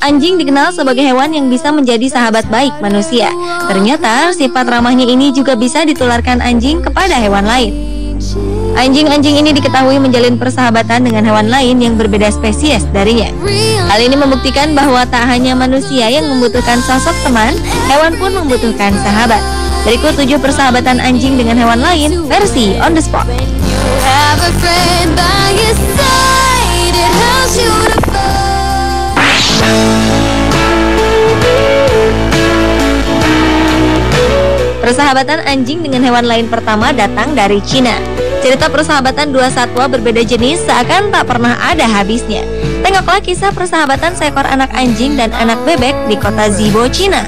Anjing dikenal sebagai hewan yang bisa menjadi sahabat baik manusia. Ternyata sifat ramahnya ini juga bisa ditularkan anjing kepada hewan lain. Anjing-anjing ini diketahui menjalin persahabatan dengan hewan lain yang berbeda spesies darinya. Hal ini membuktikan bahwa tak hanya manusia yang membutuhkan sosok teman, hewan pun membutuhkan sahabat. Berikut 7 persahabatan anjing dengan hewan lain versi on the spot. Persahabatan anjing dengan hewan lain pertama datang dari Cina. Cerita persahabatan dua satwa berbeda jenis seakan tak pernah ada habisnya. Tengoklah kisah persahabatan seekor anak anjing dan anak bebek di kota Zibo, Cina.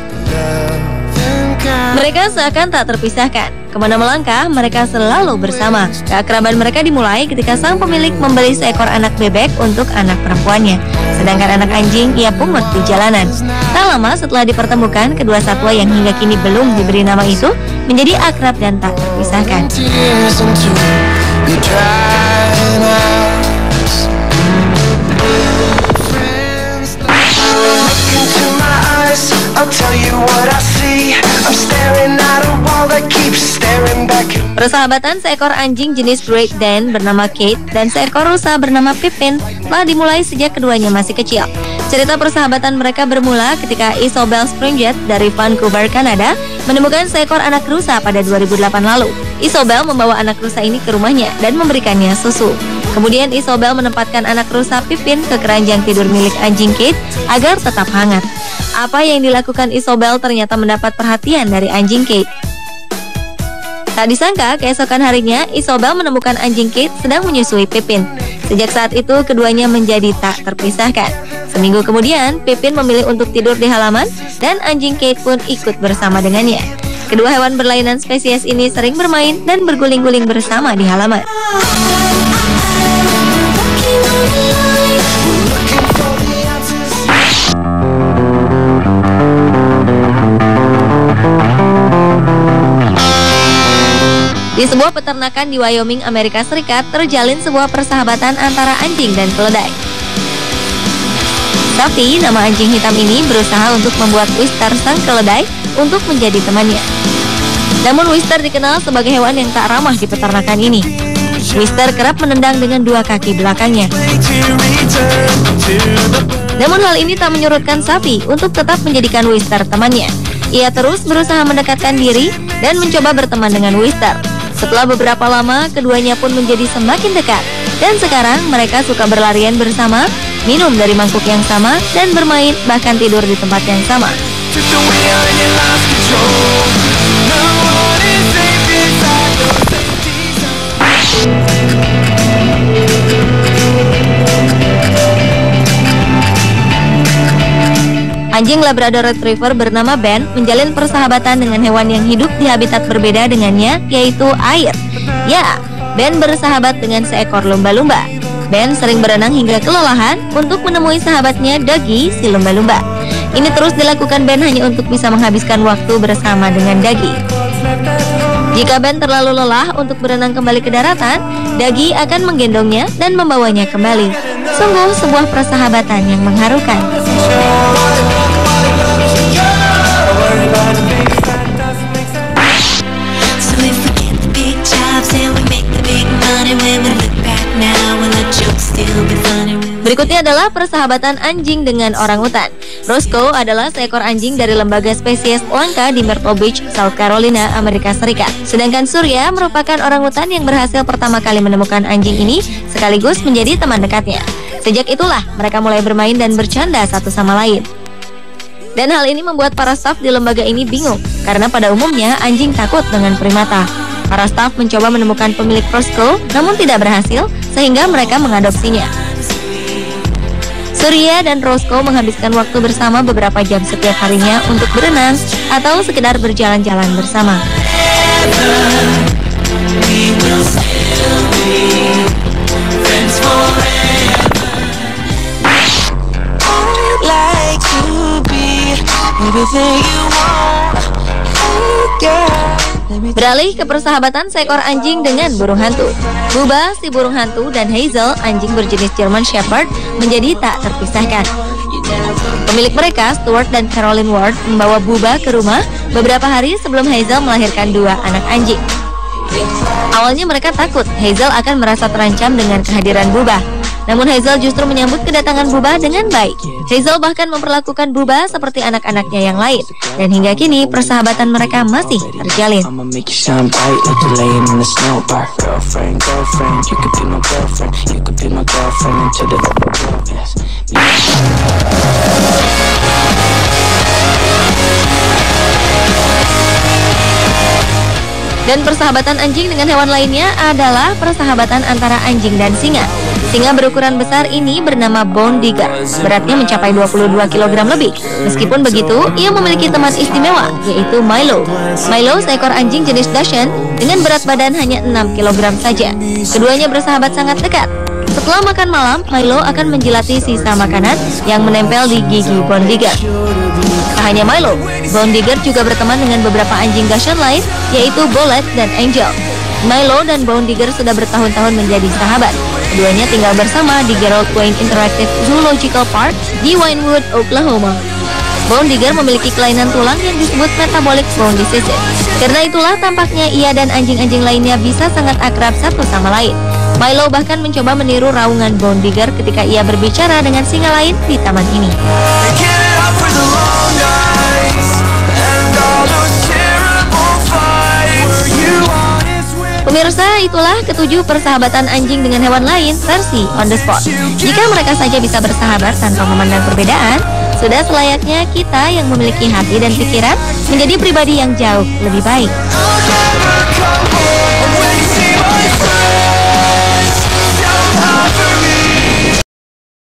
Mereka seakan tak terpisahkan. Kemana melangkah, mereka selalu bersama. Keakraban mereka dimulai ketika sang pemilik membeli seekor anak bebek untuk anak perempuannya. Sedangkan anak anjing ia pungut di jalanan. Tak lama setelah dipertemukan, kedua satwa yang hingga kini belum diberi nama itu menjadi akrab dan tak terpisahkan. Persahabatan seekor anjing jenis Great Dane bernama Kate dan seekor rusa bernama Pippin telah dimulai sejak keduanya masih kecil. Cerita persahabatan mereka bermula ketika Isobel Springett dari Vancouver, Kanada menemukan seekor anak rusa pada 2008 lalu. Isobel membawa anak rusa ini ke rumahnya dan memberikannya susu. Kemudian Isobel menempatkan anak rusa Pippin ke keranjang tidur milik anjing Kate agar tetap hangat. Apa yang dilakukan Isobel ternyata mendapat perhatian dari anjing Kate. Tak disangka, keesokan harinya Isobel menemukan anjing Kate sedang menyusui Pippin. Sejak saat itu, keduanya menjadi tak terpisahkan. Seminggu kemudian, Pippin memilih untuk tidur di halaman dan anjing Kate pun ikut bersama dengannya. Kedua hewan berlainan spesies ini sering bermain dan berguling-guling bersama di halaman. Di sebuah peternakan di Wyoming, Amerika Serikat, terjalin sebuah persahabatan antara anjing dan keledai. Tapi, nama anjing hitam ini berusaha untuk membuat Wister sang keledai untuk menjadi temannya. Namun Wister dikenal sebagai hewan yang tak ramah di peternakan ini. Wister kerap menendang dengan dua kaki belakangnya. Namun hal ini tak menyurutkan sapi untuk tetap menjadikan Wister temannya. Ia terus berusaha mendekatkan diri dan mencoba berteman dengan Wister. Setelah beberapa lama, keduanya pun menjadi semakin dekat. Dan sekarang mereka suka berlarian bersama, minum dari mangkuk yang sama, dan bermain bahkan tidur di tempat yang sama. Anjing Labrador Retriever bernama Ben menjalin persahabatan dengan hewan yang hidup di habitat berbeda dengannya, yaitu air. Ya, Ben bersahabat dengan seekor lumba-lumba. Ben sering berenang hingga kelelahan untuk menemui sahabatnya Doggy, si lumba-lumba. Ini terus dilakukan Ben hanya untuk bisa menghabiskan waktu bersama dengan Doggy. Jika Ben terlalu lelah untuk berenang kembali ke daratan, Doggy akan menggendongnya dan membawanya kembali. Sungguh sebuah persahabatan yang mengharukan. Berikutnya adalah persahabatan anjing dengan orangutan. Roscoe adalah seekor anjing dari lembaga spesies langka di Myrtle Beach, South Carolina, Amerika Serikat. Sedangkan Surya merupakan orangutan yang berhasil pertama kali menemukan anjing ini sekaligus menjadi teman dekatnya. Sejak itulah mereka mulai bermain dan bercanda satu sama lain. Dan hal ini membuat para staf di lembaga ini bingung, karena pada umumnya anjing takut dengan primata. Para staf mencoba menemukan pemilik Roscoe, namun tidak berhasil, sehingga mereka mengadopsinya. Surya dan Roscoe menghabiskan waktu bersama beberapa jam setiap harinya untuk berenang atau sekedar berjalan-jalan bersama. Beralih ke persahabatan seekor anjing dengan burung hantu. Bubba, si burung hantu, dan Hazel, anjing berjenis German Shepherd, menjadi tak terpisahkan. Pemilik mereka, Stuart dan Caroline Ward, membawa Bubba ke rumah beberapa hari sebelum Hazel melahirkan 2 anak anjing. Awalnya mereka takut Hazel akan merasa terancam dengan kehadiran Bubba. Namun Hazel justru menyambut kedatangan Bubba dengan baik. Hazel bahkan memperlakukan Bubba seperti anak-anaknya yang lain. Dan hingga kini persahabatan mereka masih terjalin. Dan persahabatan anjing dengan hewan lainnya adalah persahabatan antara anjing dan singa. Singa berukuran besar ini bernama Bone Digger. Beratnya mencapai 22 kg lebih. Meskipun begitu, ia memiliki teman istimewa, yaitu Milo. Milo seekor anjing jenis Dachshund dengan berat badan hanya 6 kg saja. Keduanya bersahabat sangat dekat. Setelah makan malam, Milo akan menjilati sisa makanan yang menempel di gigi Bone Digger. Tak hanya Milo, Bone Digger juga berteman dengan beberapa anjing Dachshund lain, yaitu Bullet dan Angel. Milo dan Bone Digger sudah bertahun-tahun menjadi sahabat. Keduanya tinggal bersama di Gerald Wayne Interactive Zoological Park di Winewood, Oklahoma. Bone Digger memiliki kelainan tulang yang disebut metabolic bone disease. Karena itulah tampaknya ia dan anjing-anjing lainnya bisa sangat akrab satu sama lain. Milo bahkan mencoba meniru raungan Bone Digger ketika ia berbicara dengan singa lain di taman ini. Pemirsa, itulah ketujuh persahabatan anjing dengan hewan lain versi on the spot. Jika mereka saja bisa bersahabat tanpa memandang perbedaan, sudah selayaknya kita yang memiliki hati dan pikiran menjadi pribadi yang jauh lebih baik.